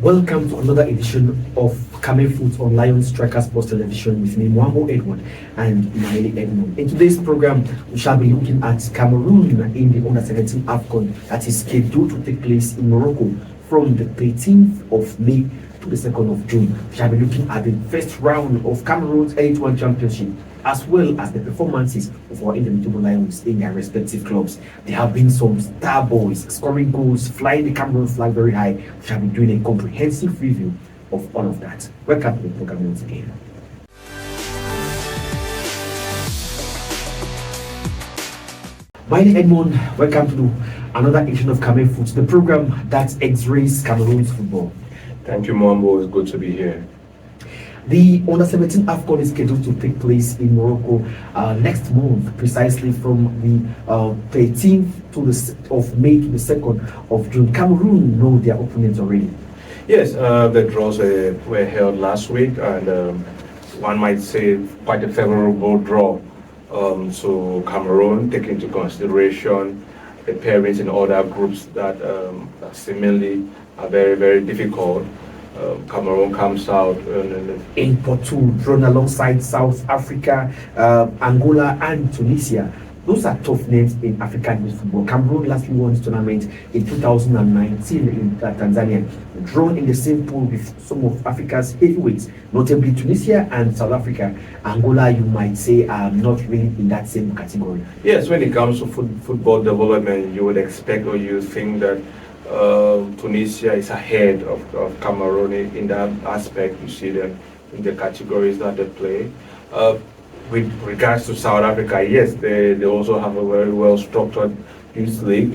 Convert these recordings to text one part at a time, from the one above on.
Welcome to another edition of CamerFoot on Lion Striker Sports Television with me, Mwambo Edward and Maile Edmond. In today's program, we shall be looking at Cameroon in the Under-17 AFCON that is scheduled to take place in Morocco from the 13th of May to the 2nd of June. We shall be looking at the first round of Cameroon's 8-1 championship, as well as the performances of our indomitable Lions in their respective clubs. There have been some star boys scoring goals, flying the Cameroon flag very high. We shall be doing a comprehensive review of all of that. Welcome to the program once again. My name is Edmond. Welcome to another edition of CamerFoot, the program that X-rays Cameroon's football. Thank you, Mwambo. It's good to be here. The Under-17 AFCON is scheduled to take place in Morocco next month, precisely from the 13th of May to the 2nd of June. Cameroon know their opponents already. Yes, the draws were held last week, and one might say quite a favorable draw to Cameroon, taking into consideration the pairings in other groups that seemingly are very, very difficult. Cameroon comes out in Porto, drawn alongside South Africa, Angola, and Tunisia. Those are tough names in African youth football. Cameroon lastly won this tournament in 2019 in Tanzania, drawn in the same pool with some of Africa's heavyweights, notably Tunisia and South Africa. Angola, you might say, are not really in that same category. Yes, when it comes to football development, you would expect or you think that Tunisia is ahead of Cameroon in that aspect. You see them in the categories that they play. With regards to South Africa, yes, they also have a very well structured youth league.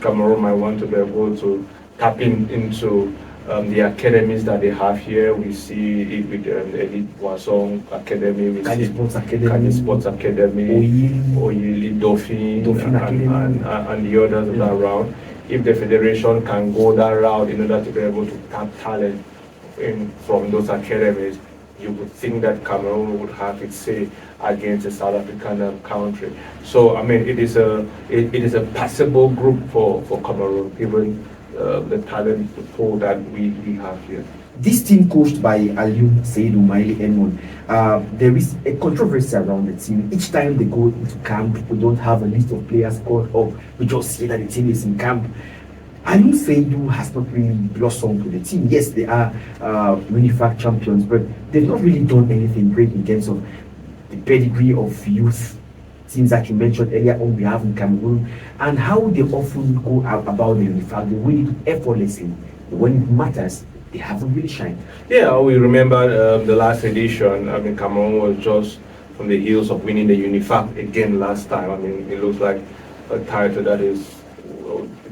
Cameroon might want to be able to tap into the academies that they have here. We see it with Elite Boisson Academy, we see Kani Sports Academy, Oyili Dauphin, and the others that are around. If the federation can go that route in order to be able to tap talent from those academies, you would think that Cameroon would have its say against a South African country. So I mean, it is a passable group for Cameroon, given the talent pool that we have here. This team, coached by Aliou Seydou Maile Edmond, there is a controversy around the team. Each time they go into camp, we don't have a list of players called up. We just say that the team is in camp. Aliou Seydou has not really blossomed with the team. Yes, they are UNIFAC champions, but they've not really done anything great in terms of the pedigree of youth teams that you mentioned earlier on we have in Cameroon, and how they often go about the UNIFAC. They win it effortlessly. When it matters, they haven't really shined. Yeah, we remember the last edition. I mean, Cameroon was just from the heels of winning the UNIFAC again last time. I mean, it looks like a title that is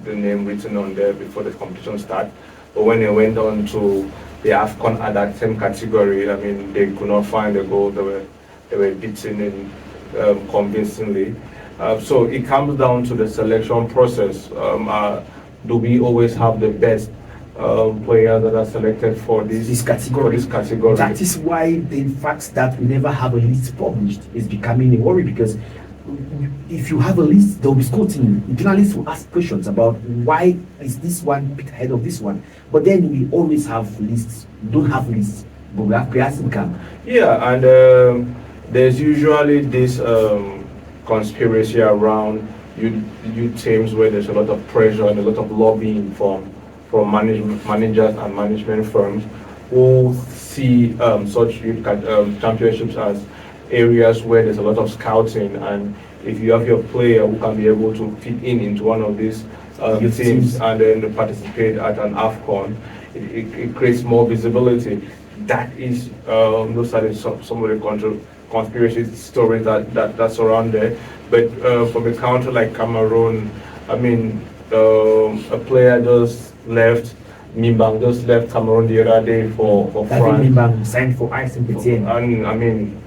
the name written on there before the competition started. But when they went on to the AFCON at that same category, I mean, they could not find a goal. They were beaten in convincingly. So it comes down to the selection process. Do we always have the best players that are selected for this category? That is why the fact that we never have a list published is becoming a worry, because if you have a list, they'll be scouting. Journalists will ask questions about why is this one picked ahead of this one. But then we always have lists. We don't have lists, but we have players in camp. Yeah, and there's usually this conspiracy around youth teams where there's a lot of pressure and a lot of lobbying from managers and management firms who see such youth championships as areas where there's a lot of scouting, and if you have your player who can be able to fit into one of these teams and then participate at an AFCON, it creates more visibility. That is those are some of the conspiracy stories that surround there. But from a country like Cameroon, I mean, a player just left. Mimbang just left Cameroon the other day for France. Mimbang signed for MTN. And I mean,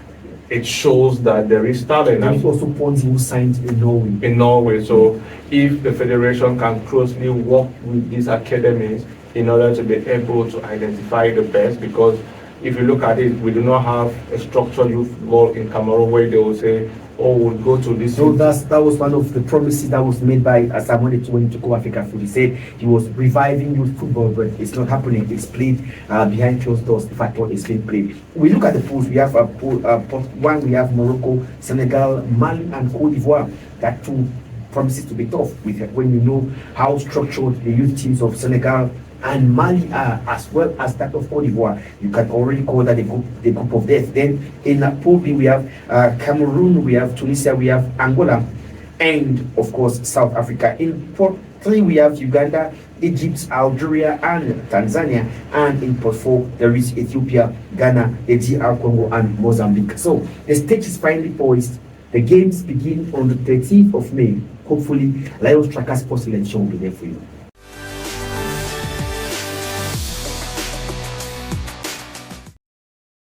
it shows that there is talent. There is also Ponzi who signed in Norway. In Norway. So if the federation can closely work with these academies in order to be able to identify the best, because if you look at it, we do not have a structured youth football in Cameroon where they will say, or would go to this. So that was one of the promises that was made by Samuel Eto'o when he took over Africa Food. He said he was reviving youth football, but it's not happening. It's played behind closed doors. In fact, what is being played. We look at the pools. We have pot one. We have Morocco, Senegal, Mali, and Cote d'Ivoire. That two promises to be tough. With when you know how structured the youth teams of Senegal and Mali are, as well as that of Cote d'Ivoire. You can already call that the group of death. Then in Pool B, we have Cameroon, we have Tunisia, we have Angola, and of course South Africa. In Pot 3, we have Uganda, Egypt, Algeria, and Tanzania. And in Pot 4, there is Ethiopia, Ghana, the DR Congo, and Mozambique. So the stage is finally poised. The games begin on the 13th of May. Hopefully, Lions Tracker Sports Selection will be there for you.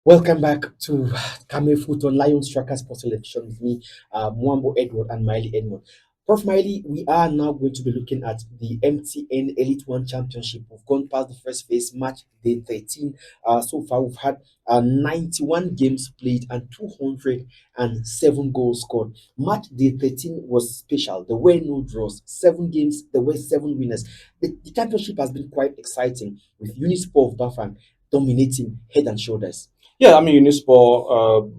Welcome back to CamerFoot on Lions Tracker Sports Television with me, Mwambo Edward and Miley Edmond. Prof. Miley, we are now going to be looking at the MTN Elite One Championship. We've gone past the first phase, match day 13. So far, we've had 91 games played and 207 goals scored. Match day 13 was special. There were no draws, 7 games, there were 7 winners. The championship has been quite exciting with Unisport of Bafang dominating head and shoulders. Yeah, I mean, Unisport,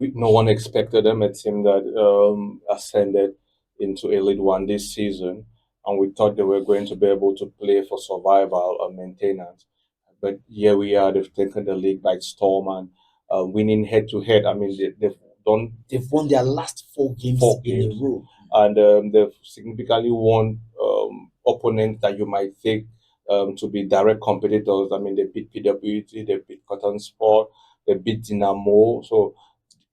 no one expected them, a team that ascended into Elite One this season, and we thought they were going to be able to play for survival or maintenance. But here we are, they've taken the league by storm and winning head to head. I mean, they've done They've won their last 4 games Four in games. a row. and they've significantly won opponents that you might think to be direct competitors. I mean, they beat PWT, they beat Cotton Sport, they beat Dinamo. So,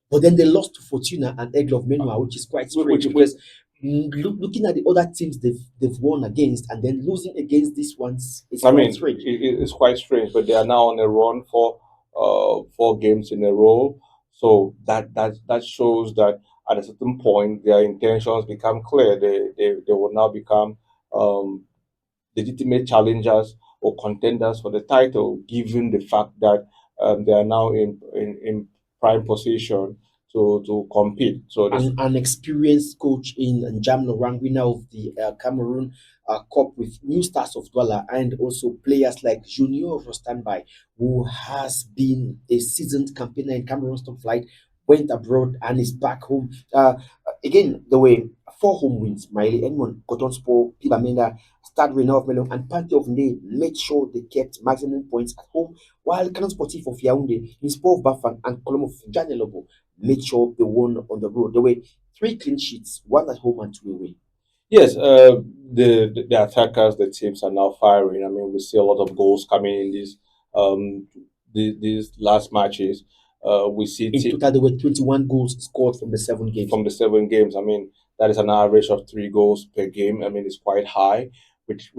But then they lost to Fortuna and Egg of Menua, which is quite strange because looking at the other teams they've won against and then losing against these ones is I quite mean, strange. it's quite strange, but they are now on a run for 4 games in a row. So that shows that at a certain point their intentions become clear. They will now become um, legitimate challengers or contenders for the title, given the fact that they are now in prime position to compete. So this, An experienced coach in Jam Lorang, winner of the Cameroon Cup with new stars of Douala, and also players like Junior Rostanby, who has been a seasoned campaigner in Cameroon's top flight, went abroad and is back home. Again, there were 4 home wins. Miley Edmond, Cotton Sport, Pibamenda, Stade Renal of Melon, and Pantheon of Nde made sure they kept maximum points at home, while Canon Sportif of Yaoundé, Sport of Bafang, and Column of Janelobo made sure they won on the road. There were 3 clean sheets, one at home and 2 away. yes, the attackers, the teams are now firing. I mean, we see a lot of goals coming in um these last matches. We see In total, there were 21 goals scored from the 7 games. from the 7 games. I mean, that is an average of 3 goals per game. I mean, it's quite high, which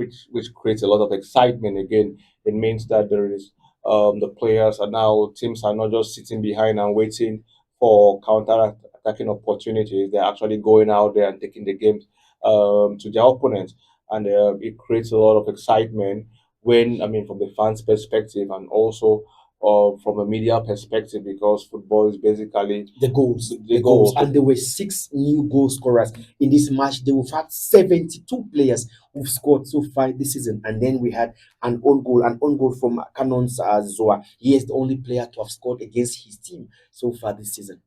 creates a lot of excitement. Again, it means that there is the players are now teams are not just sitting behind and waiting for counter attacking opportunities. They're actually going out there and taking the games to their opponents, and it creates a lot of excitement when I mean from the fans' perspective and also from a media perspective because football is basically The goals, the goals. and there were 6 new goal scorers in this match. They have had 72 players who've scored so far this season, and then we had an own goal from Canon's Zoa. He is the only player to have scored against his team so far this season.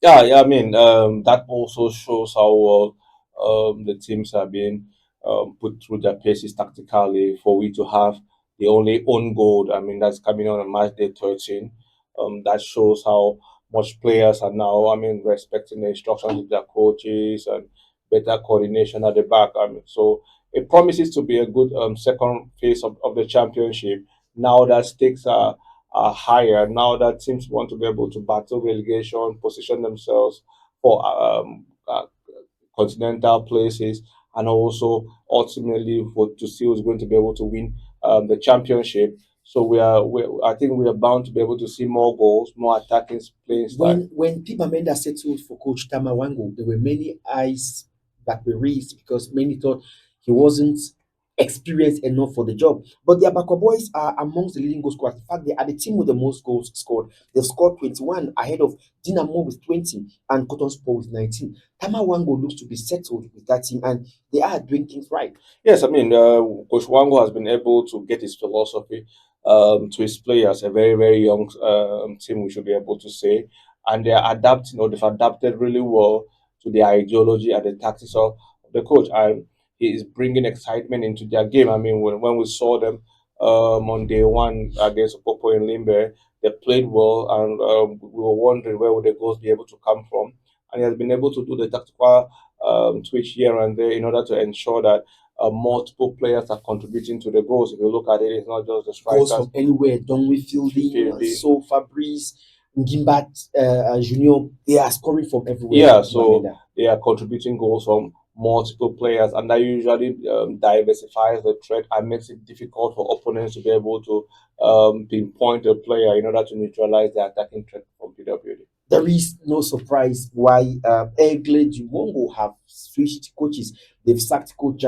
Yeah, yeah. I mean, that also shows how well the teams are being put through their paces tactically for we to have the only own goal. I mean, that's coming on match day 13. That shows how much players are now, I mean, respecting the instructions of their coaches and better coordination at the back. I mean, so it promises to be a good second phase of the championship. Now that stakes are higher, now that teams want to be able to battle relegation, position themselves for continental places, and also ultimately for to see who's going to be able to win the championship. So I think we are bound to be able to see more goals, more attacking playing style. When Pibamenda settled for Coach Tamawango, there were many eyes that were raised because many thought he wasn't experienced enough for the job. But the Abakwa boys are amongst the leading goal scorers. In fact, they are the team with the most goals scored. They've scored 21 ahead of Dinamo with 20 and Cotton Sport with 19. Tama Wango looks to be settled with that team, and they are doing things right. Yes, I mean, Coach Wango has been able to get his philosophy to his players, a very, very young team, we should be able to say. And they are adapting, or they've adapted really well to the ideology and the tactics of the coach. And he is bringing excitement into their game. I mean, when we saw them on day one against Popo and Limbe, they played well, and we were wondering where would the goals be able to come from. And he has been able to do the tactical twitch here and there in order to ensure that multiple players are contributing to the goals. If you look at it, it's not just the Goals strikers. from anywhere, Donwe Fielding, Fielding. So Fabrice, Ngimbat Junior, they are scoring from everywhere. Yeah, so Bamenda. they are contributing goals from multiple players, and that usually diversifies the threat and makes it difficult for opponents to be able to pinpoint a player in order to neutralize the attacking threat from PWD. There is no surprise why Egle Jumongo have switched coaches. They've sacked coach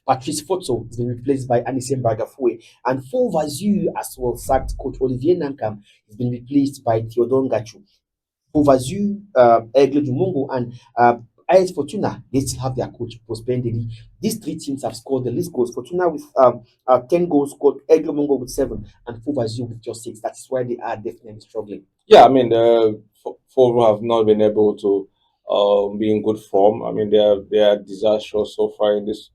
Patrice Foto has been replaced by Anisem Bagafue, and for Vazu as well sacked coach Olivier Nankam has been replaced by Theodore Ngachu. For Vazu, Egle Jumongo, and AS Fortuna, they still have their coach Prospendedy. These three teams have scored the least goals. Fortuna with 10 goals scored, Egle Jumongo with 7, and For Vazu with just 6. That is why they are definitely struggling. Yeah, I mean, the Four have not been able to be in good form. I mean, they are disastrous so far in this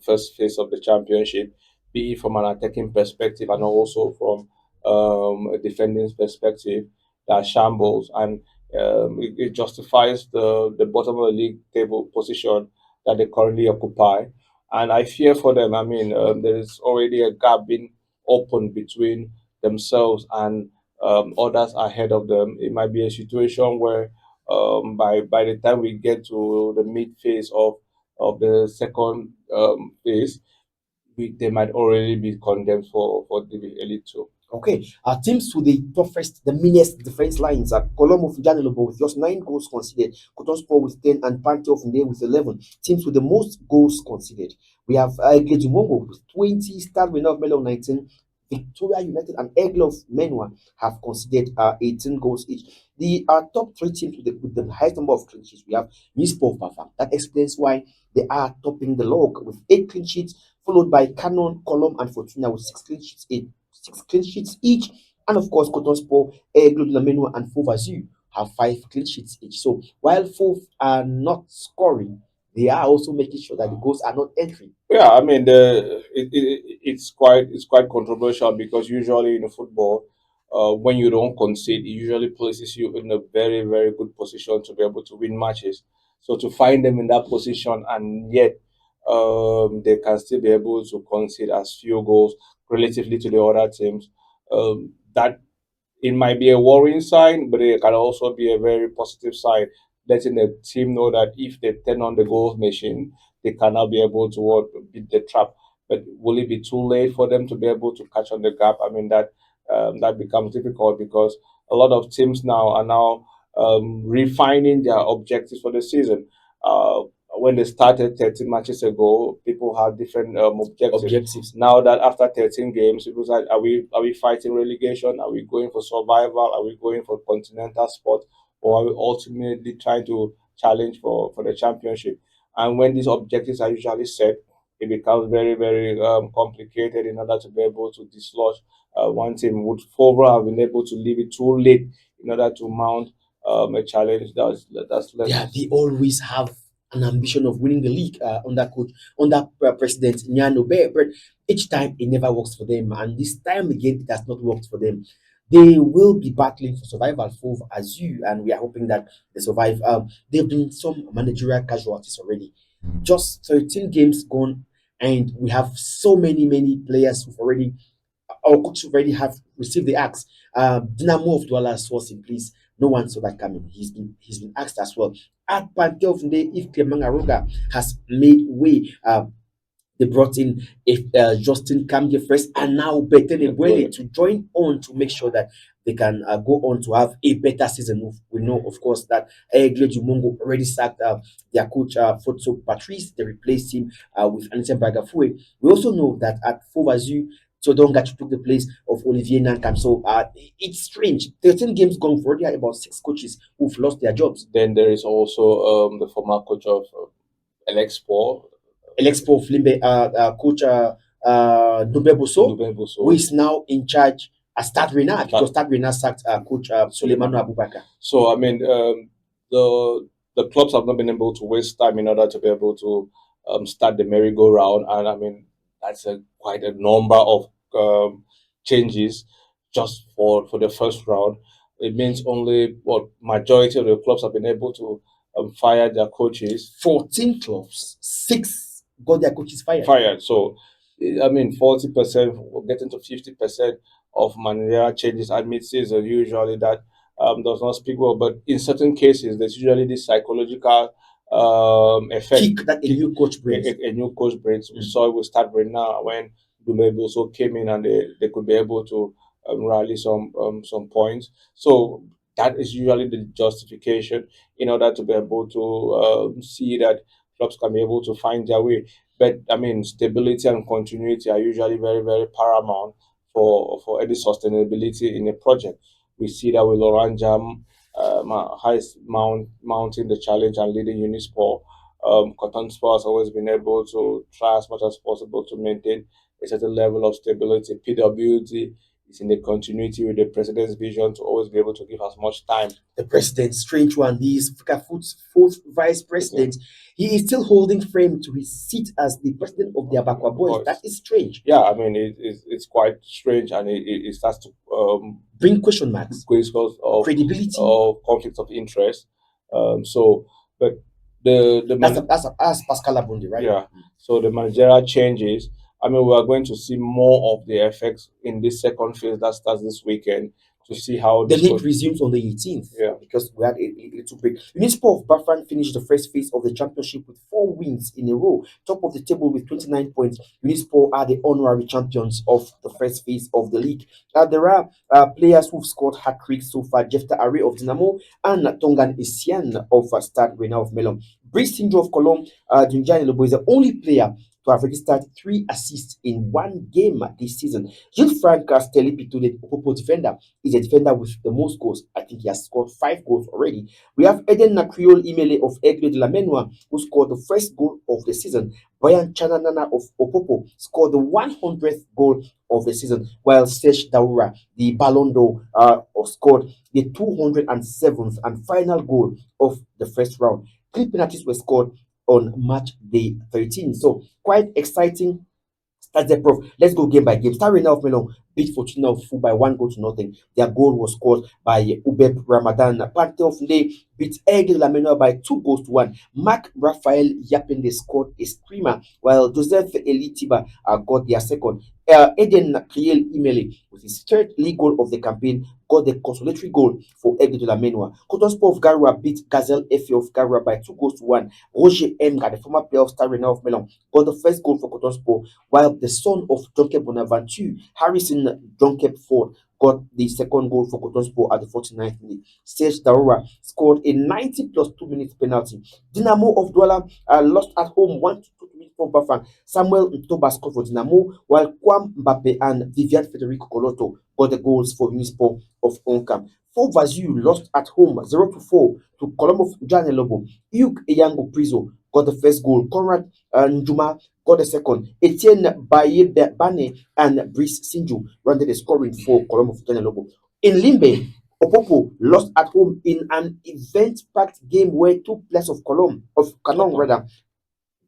first phase of the championship, be it from an attacking perspective and also from a defending perspective. That shambles, and it justifies the bottom of the league table position that they currently occupy. And I fear for them. I mean, there is already a gap being opened between themselves and others ahead of them. It might be a situation where by the time we get to the mid phase of the second phase, they might already be condemned for the Elite Two. Okay, our teams with the toughest, the meanest defense lines are Colombo Fijanelobo with just 9 goals conceded, Cotton Sport with 10, and Panther of Nde with 11. Teams with the most goals conceded. We have Gejumongo with 20, Stade Renov Melo 19, Victoria United and Eagle of Menua have conceded 18 goals each. The top three teams with the highest number of clean sheets, we have Nispo of Bafam. That explains why they are topping the log with 8 clean sheets, followed by Canon, Column, and Fortuna with 6 clean sheets each. 6 clean sheets each. And of course, Cotton Sport, Aigle de la Menua, and Fovazu have 5 clean sheets each. So while Fov are not scoring, they are also making sure that the goals are not entering. Yeah, I mean, it's quite controversial because usually in football, when you don't concede, it usually places you in a very very good position to be able to win matches. So to find them in that position and yet they can still be able to concede as few goals relatively to the other teams, that it might be a worrying sign, but it can also be a very positive sign, letting the team know that if they turn on the goals machine, they cannot be able to beat the trap. But will it be too late for them to be able to catch on the gap? I mean, that becomes difficult because a lot of teams now are now refining their objectives for the season. When they started 13 matches ago, people had different objectives. Now that after 13 games, people say, are we fighting relegation? Are we going for survival? Are we going for continental spot? Or are we ultimately trying to challenge for the championship? And when these objectives are usually set, it becomes very, very complicated in order to be able to dislodge one team. Would Fovra have been able to leave it too late in order to mount a challenge that's less? Yeah, they always have an ambition of winning the league under President Nyano Bear, but each time it never works for them, and this time again it has not worked for them. They will be battling for survival for Azu, and we are hoping that they survive. There have been some managerial casualties already. Just 13 games gone, and we have so many players who've already our coach already have received the axe. Dynamo of Douala was in place. No one saw that coming. He's been asked as well. At Pantheon of the day, if Clement Aruga has made way, They brought in Justin Kamge first, and now Betene Wele to join on to make sure that they can go on to have a better season. We know, of course, that Egle Jumongo already sacked their coach, Fotso Patrice. They replaced him with Anita Bagafue. We also know that at Fovazu, Todonga took the place of Olivier Nankam. So it's strange. 13 games gone for already about 6 coaches who've lost their jobs. Then there is also the former coach of Elexpo, Elexpo Flimbe, coach Dubeboso, who is now in charge as Stade Renard, because Stade Renard sacked coach Suleimanu Abubakar. So I mean, the clubs have not been able to waste time in order to be able to start the merry-go-round, and I mean that's quite a number of changes just for the first round. It means only what majority of the clubs have been able to fire their coaches. 14 clubs, 6 got their coaches fired. So, I mean, 40%, getting to 50% of managerial changes at mid-season, usually that does not speak well. But in certain cases, there's usually this psychological effect Kick that a new coach brings. A new coach brings. We saw it with Stade Renard when Dumebe also came in and they could be able to rally some points. So that is usually the justification in order to be able to see that clubs can be able to find their way. But I mean, stability and continuity are usually very, very paramount for any sustainability in a project. We see that with Laurent Jam mounting the challenge and leading Unisport. Cotton Sport has always been able to try as much as possible to maintain a certain level of stability. PWD is in the continuity with the president's vision to always be able to give as much time. The president, strange one, he is Foot's fourth vice president. He is still holding firm to his seat as the president of the Abakwa Boys. That is strange. Yeah, I mean, it's quite strange, and it starts to bring question marks, of credibility, of conflicts of interest. But that's Pascal Abundi, right? Yeah. So the managerial changes. I mean, we are going to see more of the effects in this second phase that starts this weekend to see how the league resumes on the 18th. Yeah, because we had a little break. Municipal of Bafran finished the first phase of the championship with 4 wins in a row, top of the table with 29 points. Municipal are the honorary champions of the first phase of the league. There are players who've scored hat tricks so far: Jefta Are of Dinamo and Tongan Isian of Stade Renard of Melon. Brice Sinjo of Cologne, Dunjani Lobo is the only player to have registered 3 assists in 1 game this season. Gilles Frank Stelipito, the Opopo defender, is a defender with the most goals. I think he has scored 5 goals already. We have Eden Nakriol Imele of Aigle de la Menua, who scored the first goal of the season. Brian Chananana of Opopo scored the 100th goal of the season, while Serge Daura, the Ballon d'Or, scored the 207th and final goal of the first round. 3 penalties were scored on match day 13. So quite exciting. That's the prof. Let's go game by game. Stade Renard of Melon beat Fortuna of Fu by 1-0. Their goal was scored by Ubeb Ramadan. Panther of Nde beat Aigle La Menor by 2-1. Mark Raphael Yapende scored a screamer, while Joseph Elitiba got their second. Eden Priel Imele, with his 3rd league goal of the campaign, got the consolatory goal for Aigle de la Menor. Cotton Sport of Garua beat Gazelle F of Garua by 2-1. Roger Emga, the former player of Stade Renard of Melon, got the first goal for Cotton Sport, while the son of Jonke Bonaventure, Harrison Jonke Ford, got the second goal for Cotton Sport at the 49th minute. Serge Daura scored a 90 plus 2 minutes penalty. Dinamo of Douala lost at home 1-2 for Bafan. Samuel Ntoba scored for Dinamo, while Kwam Mbappe and Vivian Federico Coloto got the goals for Unisport of Onkam. For Vazu lost at home 0-4 to Colombo of Janelobo. Hugh Eyango Prizo got the first goal. Conrad Njuma got the second. Etienne Baye Bane and Brice Sinju rounded the scoring for Colombo of Janelobo. In Limbe, Opopo lost at home in an event-packed game where 2 players of Canon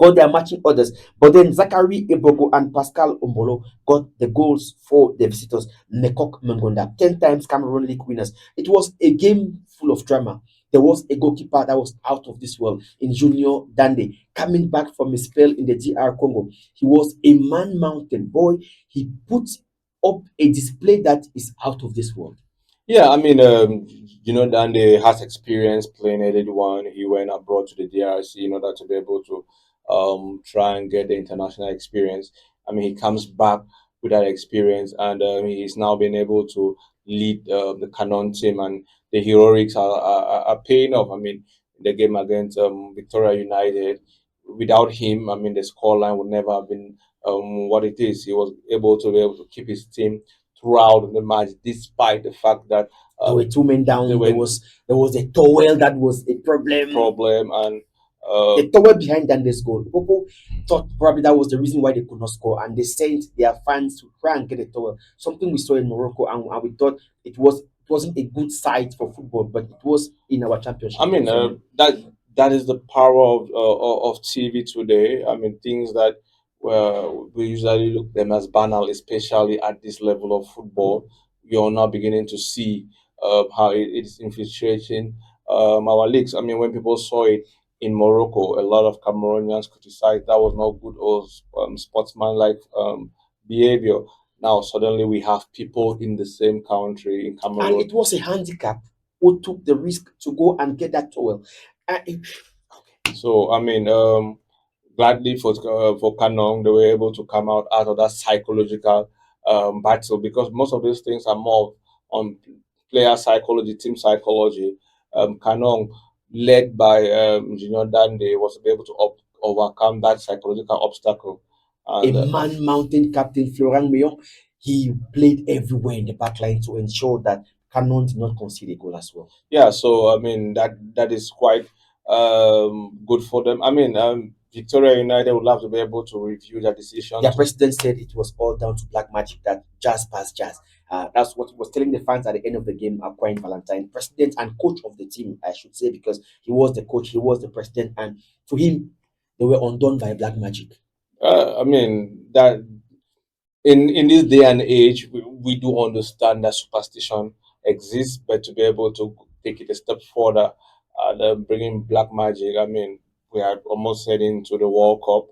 got their matching orders, but then Zachary Ebogo and Pascal Ombolo got the goals for the visitors. Nekok Mengonda, 10 times Cameroon League winners. It was a game full of drama. There was a goalkeeper that was out of this world in Junior Dande, coming back from his spell in the DR Congo. He was a man-mounted boy. He put up a display that is out of this world. Yeah, I mean, Dande has experience playing Elite One. He went abroad to the DRC in order to be able to try and get the international experience. I mean, he comes back with that experience, and he's now been able to lead the Canon team, and the heroics are paying off. I mean, the game against Victoria United, without him, I mean, the scoreline would never have been what it is. He was able to keep his team throughout the match, despite the fact that There were two men down. there were There was a towel that was a problem. problem, and The towel behind Dande's goal. People thought probably that was the reason why they could not score, and they sent their fans to try and get a towel. Something we saw in Morocco, and we thought it wasn't a good sight for football, but it was in our championship. I mean, that is the power of TV today. I mean, things that we usually look them as banal, especially at this level of football. You're now beginning to see how it is infiltrating our leagues. I mean, when people saw it in Morocco, a lot of Cameroonians criticized that was not good or sportsmanlike behavior. Now suddenly we have people in the same country in And Cameroon. it was a handicap who took the risk to go and get that towel. Okay. So I mean, gladly for Canon, they were able to come out of that psychological battle, because most of these things are more on player psychology, team psychology. Canon, led by Junior Dande, was able to overcome that psychological obstacle. A And man mountain captain Florent Mayon, he played everywhere in the back line to ensure that Canon did not concede a goal as well. yeah, so I mean that is quite good for them. I mean, Victoria United would love to be able to review their decision. Their president said it was all down to black magic, that jazz pass jazz. That's what he was telling the fans at the end of the game, acquiring Valentine, president and coach of the team, I should say, because he was the coach, he was the president, and to him, they were undone by black magic. I mean that in this day and age, we do understand that superstition exists, but to be able to take it a step further and bring in black magic, I mean, we are almost heading to the World Cup.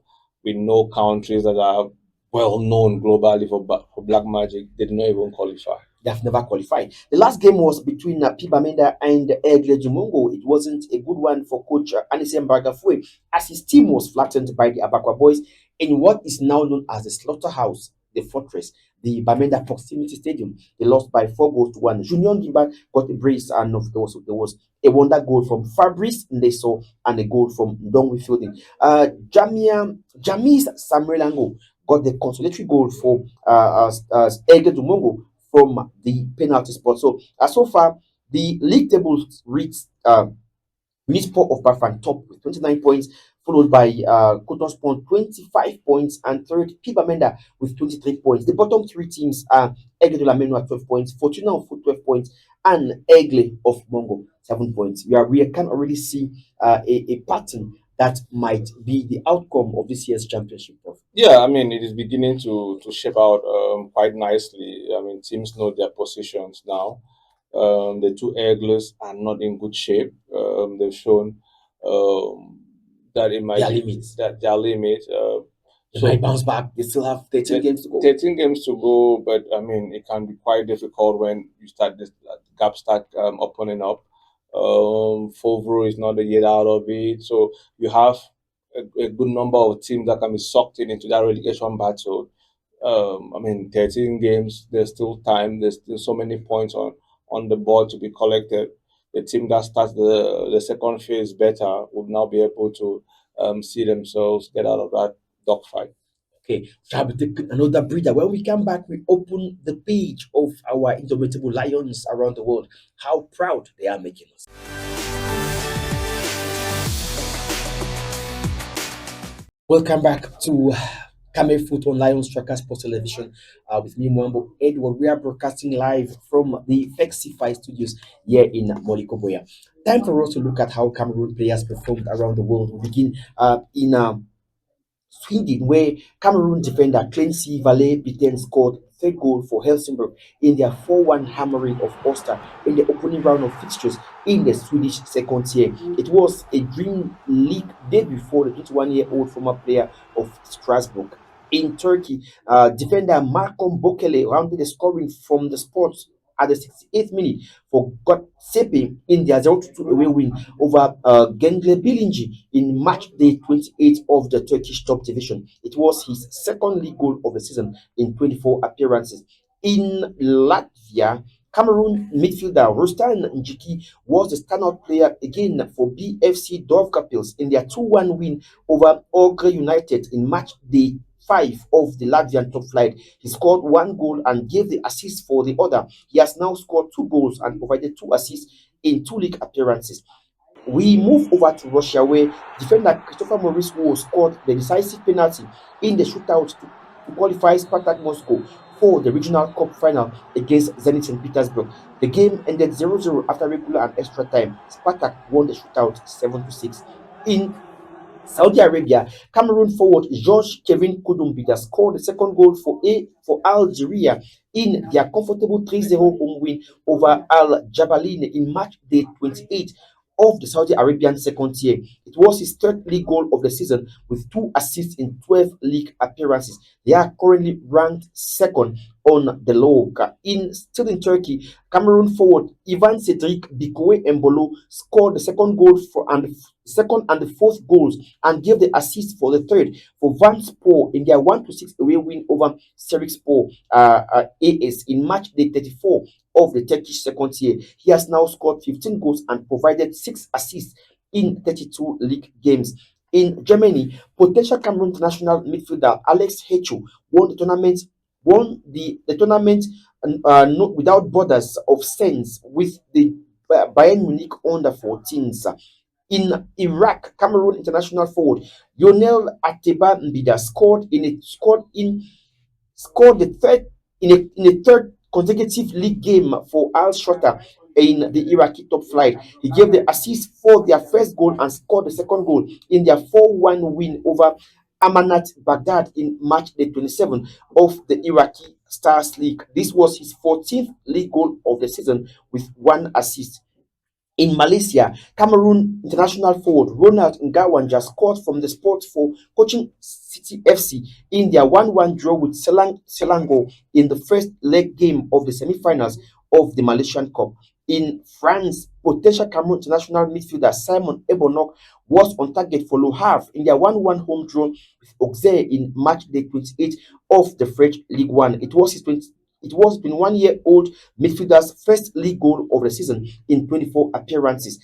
We know countries that are well known globally for black magic. They did not even qualify. They have never qualified. The last game was between Piba Menda and Egle Jumongo. It wasn't a good one for coach Anise Mbargafue, as his team was flattened by the Abakwa boys in what is now known as the Slaughterhouse, the Fortress, the Bamenda Proximity Stadium. They lost by 4 goals to 1. Junior Gimba got a brace, and there was a wonder goal from Fabrice Ndeso and a goal from Ndongwe Fielding. Jamis Samuelango got the consolatory goal for Egle Jumongo from the penalty spot. So far, the league table reads Unisport of Bafan top with 29 points, followed by Cotton Spawn 25 points, and third Pibamenda with 23 points. The bottom three teams are Egle de la Menu at 12 points, Fortuna of Foot 12 points, and Egle of Mongo 7 points. We can already see a pattern that might be the outcome of this year's championship. Yeah, I mean, it is beginning to shape out quite nicely. I mean, teams know their positions now. The two Eagles are not in good shape. They've shown that it might Their be limits. that their limit. They So might bounce back. They still have 13 games to go. 13 games to go, but I mean, it can be quite difficult when you start this gap start opening up. Fovro is not yet out of it, so you have a good number of teams that can be sucked into that relegation battle. I mean, 13 games, there's still time, there's still so many points on the board to be collected. The team that starts the second phase better would now be able to see themselves get out of that dogfight. Okay, shall we take another breather? When we come back, we open the page of our indomitable lions around the world. How proud they are making us. Welcome back to CamerFoot on Lions Tracker Sports Television with me, Mwambo Edward. We are broadcasting live from the Fexify studios here in Molikoboya. Time for us to look at how Cameroon players performed around the world. We begin in Sweden, where Cameroon defender Clancy Valet Bitten scored third goal for Helsingborg in their 4-1 hammering of Ulster in the opening round of fixtures in the Swedish second tier. It was a dream league debut for the 21-year-old former player of Strasbourg. In Turkey, defender Malcolm Bokele rounded the scoring from the spot at the 68th minute for God Sepe in their 0-2 away win over Gengle Bilinci in match day 28 of the Turkish top division. It was his second league goal of the season in 24 appearances. In Latvia, Cameroon midfielder Rustan Njiki was the standout player again for BFC Dovgapils in their 2-1 win over Ogre United in match day 5 of the Latvian top flight. He scored one goal and gave the assist for the other. He has now scored two goals and provided two assists in two league appearances. We move over to Russia, where defender Christopher Maurice scored the decisive penalty in the shootout to qualify Spartak Moscow for the regional cup final against Zenit St. Petersburg. The game ended 0-0 after regular and extra time. Spartak won the shootout 7-6. In Saudi Arabia, Cameroon forward George Kevin Kudumbida scored the second goal for Algeria in their comfortable 3-0 home win over Al Jabalin in match day 28 of the Saudi Arabian second tier. It was his third league goal of the season with two assists in 12 league appearances. They are currently ranked second on the log. Still in Turkey, Cameroon forward Ivan Cedric Bikoe Embolo scored the second goal the second and the fourth goals and gave the assist for the third for Van Spoor in their 1-6 away win over Serikspor AS in match day 34 of the Turkish second tier. He has now scored 15 goals and provided 6 assists in 32 league games. In Germany, potential Cameroon international midfielder Alex Hecho won the tournament without borders of sense with the Bayern Munich under 14s. In Iraq, Cameroon international forward Lionel Ateba Mbida scored the third in a third consecutive league game for Al Shorter in the Iraqi top flight. He gave the assist for their first goal and scored the second goal in their 4-1 win over Amanat Baghdad in match day 27 of the Iraqi Stars League. This was his 14th league goal of the season with one assist. In Malaysia, Cameroon international forward Ronald Ngawanja scored from the spot for coaching City FC in their 1-1 draw with Selangor in the first leg game of the semi-finals of the Malaysian Cup. In France, potential Cameroon international midfielder Simon Ebonok was on target for Le Havre in their 1-1 home draw with Auxerre in match day 28 of the French Ligue 1. It was 21-year-old midfielder's first league goal of the season in 24 appearances.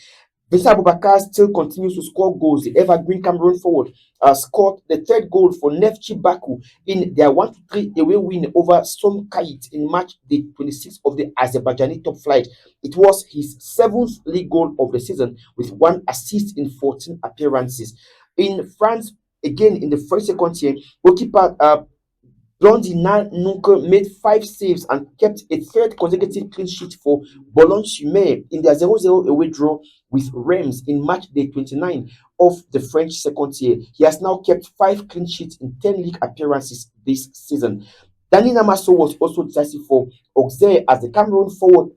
Vincent Abubakar still continues to score goals. The evergreen Cameroon forward scored the third goal for Neftchi Baku in their 1-3 away win over Som Kayit in match day 26 of the Azerbaijani top flight. It was his seventh league goal of the season with one assist in 14 appearances. In France, again in the first second tier, goalkeeper Blondina Nunke made 5 saves and kept a third consecutive clean sheet for Boulogne-sur-Mer in their 0-0 away draw with Reims in match day 29 of the French second tier. He has now kept 5 clean sheets in 10 league appearances this season. Danny Namaso was also decisive for Auxerre as the Cameroon forward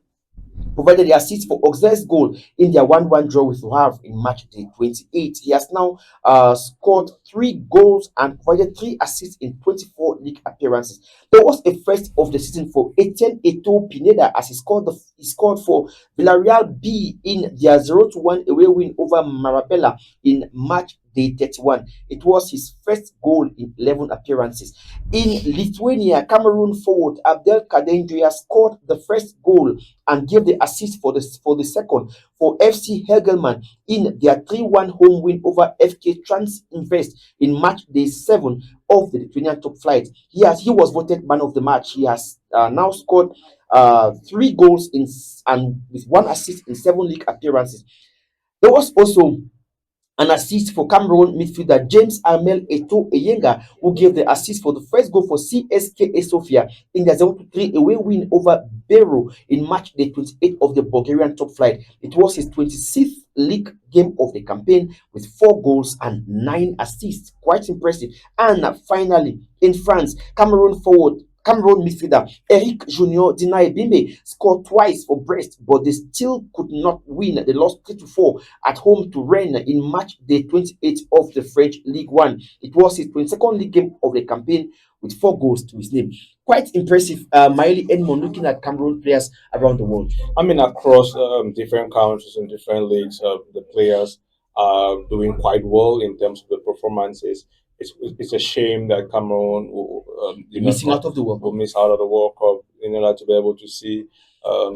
provided the assist for Auxerre's goal in their 1-1 draw with Le Havre in match day 28. He has now scored 3 goals and provided 3 assists in 24 league appearances. There was a first of the season for Etienne Eto Pineda as he scored for Villarreal B in their 0-1 away win over Marabella in match day 31. It was his first goal in 11 appearances. In Lithuania, Cameroon forward Abdel Kadendria scored the first goal and gave the assist for the second for FC Hegelman in their 3-1 home win over FK Transinvest in match day 7 of the Lithuanian top flight. He was voted man of the match. He has now scored 3 goals and with 1 assist in 7 league appearances. There was also an assist for Cameroon midfielder James Armel Eto Eyenga, who gave the assist for the first goal for CSKA Sofia in their 0-3 away win over Beirut in match day 28 of the Bulgarian top flight. It was his 26th league game of the campaign with 4 goals and 9 assists. Quite impressive. And finally, in France, Cameroon forward Cameroon midfielder Eric Junior denied Bimbe scored twice for Brest, but they still could not win. They lost 3-4 at home to Rennes in match day 28 of the French League One. It was his 22nd league game of the campaign with 4 goals to his name. Quite impressive. Miley Edmond looking at Cameroon players around the world. I mean, across different countries and different leagues, the players are doing quite well in terms of the performances. It's a shame that Cameroon They're missing out of the World will Cup. miss out of the World Cup in order to be able to see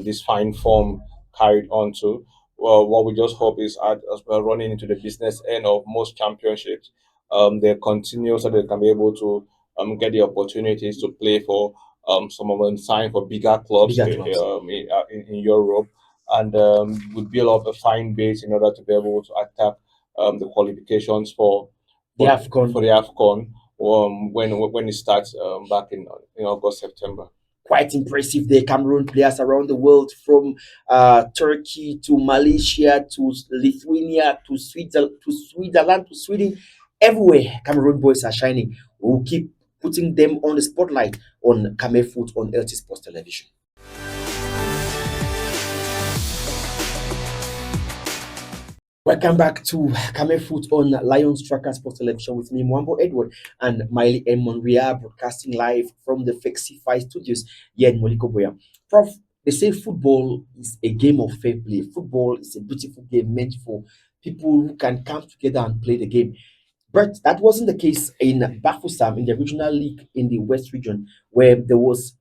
this fine form carried on to. Well, what we just hope is as we're running into the business end of most championships, they continue so they can be able to get the opportunities to play for some of them sign for bigger clubs Bigger clubs. in Europe, and would build up a fine base in order to be able to attack the qualifications The for AFCON. the AFCON when it starts back in August September. Quite impressive. The Cameroon players around the world, from Turkey to Malaysia to Lithuania to Switzerland to Sweden, everywhere Cameroon boys are shining. We'll keep putting them on the spotlight on CamerFoot on LT Sports Television. Welcome back to CamerFoot on Lions Tracker Sports Television with me, Mwambo Edward, and Miley Edmond. We are broadcasting live from the Fexify studios here in Molikoboya. Prof, they say football is a game of fair play. Football is a beautiful game meant for people who can come together and play the game. But that wasn't the case in Bafusam, in the regional league in the West region, where there was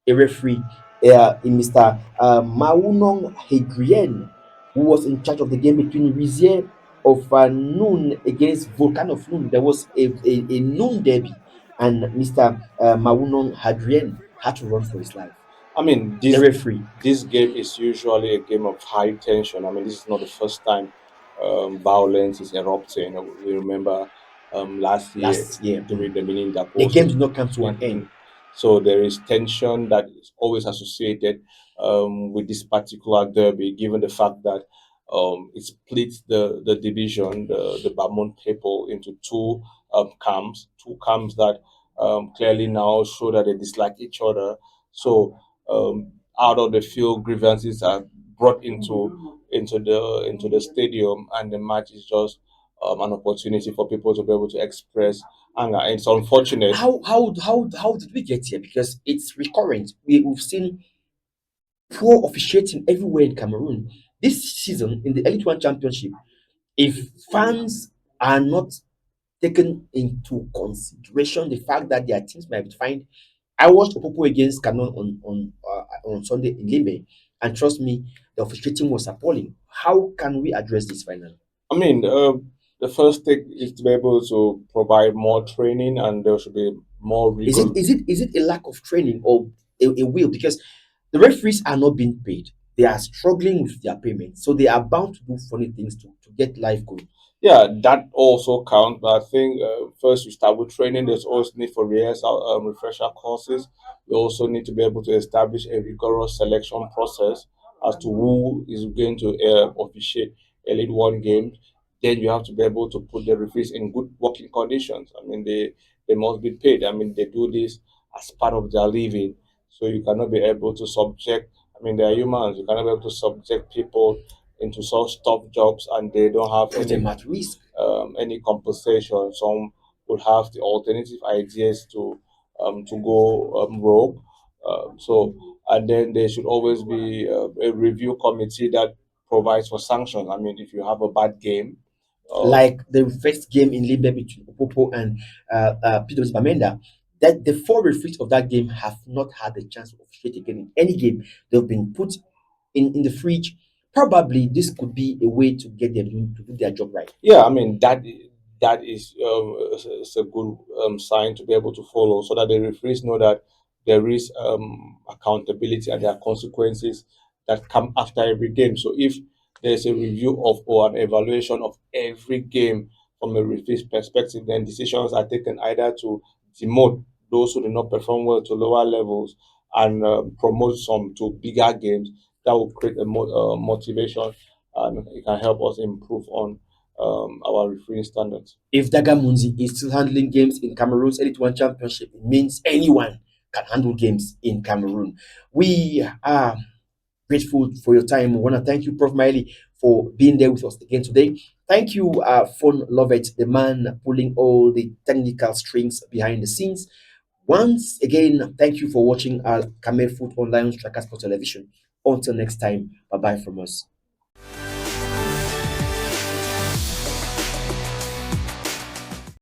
a referee in Mr. Maunong Hegrien, who was in charge of the game between Rizier of Noon against Volcan of Noon. There was a Noon derby, and Mr. Maunong Hadrien had to run for his life. I mean, The referee this game is usually a game of high tension. I mean, this is not the first time violence is erupting. We remember last year last year, during the mini the intercourse. game did not come to an Mhm. end. So there is tension that is always associated with this particular derby, given the fact that it splits the division, the Bamon people, into two camps that clearly now show that they dislike each other. So out of the field grievances are brought into the stadium, and the match is just an opportunity for people to be able to express anger. And it's unfortunate. How did we get here? Because it's recurrent. We've seen poor officiating everywhere in Cameroon this season in the Elite One Championship. If fans are not taken into consideration the fact that their teams might be fined. I watched Opopo against Canon on Sunday in Limbe, and trust me, the officiating was appalling. How can we address this finally? I mean, the first thing is to be able to provide more training, and there should be more Is it rigor. is it a lack of training or a will? Because the referees are not being paid. They are struggling with their payment, so they are bound to do funny things to get life going. Yeah, that also counts. But I think first you start with training. There's also need for rehearsal, refresher courses. You also need to be able to establish a rigorous selection process as to who is going to officiate Elite One games. Then you have to be able to put the referees in good working conditions. I mean, they must be paid. I mean, they do this as part of their living, so you cannot be able to subject. I mean, they are humans. You cannot be able to subject people into such tough jobs and they don't have Put them at risk. any compensation. Some would have the alternative ideas to go rogue. So and then there should always be a review committee that provides for sanctions. I mean, if you have a bad game, Like the first game in Libe between Opopo and Peter Bamenda, that the four referees of that game have not had the chance to officiate again in any game. They've been put in the fridge. Probably this could be a way to get them to do their job right. yeah, I mean that is it's a good sign to be able to follow, so that the referees know that there is accountability and there are consequences that come after every game. So if there's a review of or an evaluation of every game from a referee's perspective, then decisions are taken either to demote those who do not perform well to lower levels and promote some to bigger games. That will create a motivation, and it can help us improve on our refereeing standards. If Dagamunzi is still handling games in Cameroon's Elite One Championship, it means anyone can handle games in Cameroon. We are grateful for your time. We want to thank you, Prof. Miley, for being there with us again today. Thank you, Phone Lovett, the man pulling all the technical strings behind the scenes. Once again, thank you for watching our CamerFoot online Strikers for Television. Until next time, bye bye from us.